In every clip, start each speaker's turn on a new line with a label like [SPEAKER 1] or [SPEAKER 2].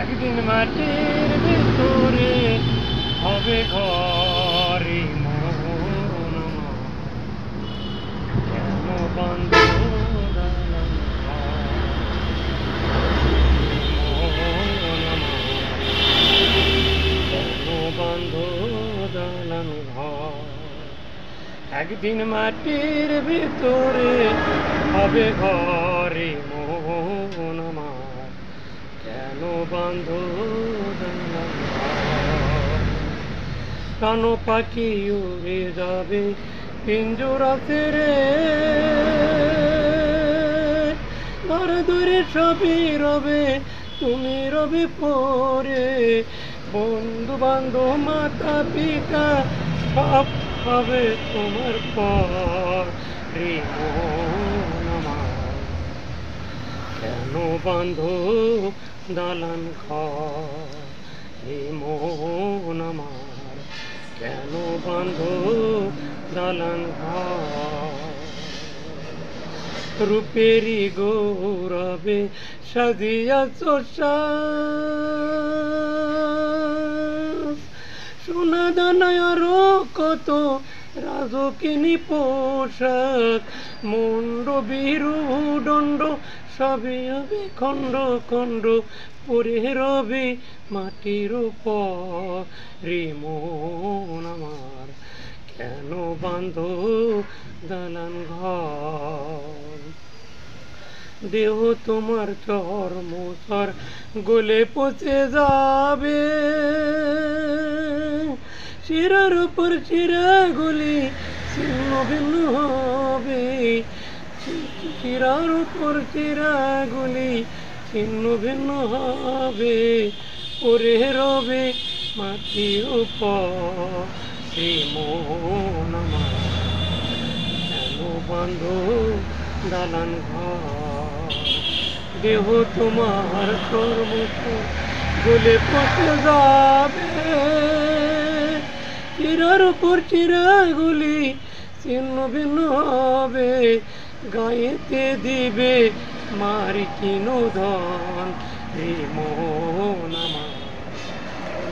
[SPEAKER 1] একদিন মাটির ভিতরে হবে ঘরে মন আমার। কেন বন্ধ দালান ঘর? মন আমার, কেন বন্ধ দালান ঘর? একদিন মাটির ভিতরে হবে ঘরে মন আমার। কেন বন্ধ দালান ঘর? প্রাণ পাখি উড়ে যাবে পিঞ্জরা ছেড়ে, ধরে ধরে সবই রবে, তুমি রবে পরে। বন্ধু বান্ধব মাতা পিতা সব হবে তোমার পর। রে মন আমার, কেন বাঁধ দালান ঘর? হে মন আমার, কেন বাঁধ দালান ঘর? রূপেরি গৌরবে সাজিয়াছ সাজ, সোনা দানায় আরো কত রাজকিনী পোশাক। মুন্ড বিরু দণ্ড সবই হবে খণ্ড খণ্ড, পরে রবে মাটির উপর। রে মন আমার, কেন বাঁধ দালান ঘর? দেহ তোমার চর্মসর গলে পচে যাবে, শিরার উপর শিরাগুলি ছিন্ন ভিন্ন হবে। শিরার উপর শিরাগুলি ছিন্ন ভিন্ন হবে, পরে রবে মাটির উপর। হে মন আমার, কেন বাঁধ দালান ঘর? দেহ তোমার চর্মসর গলে পচে যাবে, চিরার উপর চিরাগুলি ছিন্ন ভিন্ন হবে। গায়েতে দিবে মার্কিন ধন। হে মন আমার,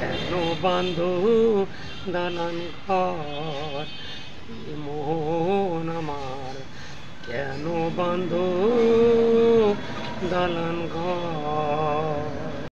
[SPEAKER 1] কেন বাঁধ দালান ঘর? হে মন আমার, কেন বাঁধ দালান ঘর?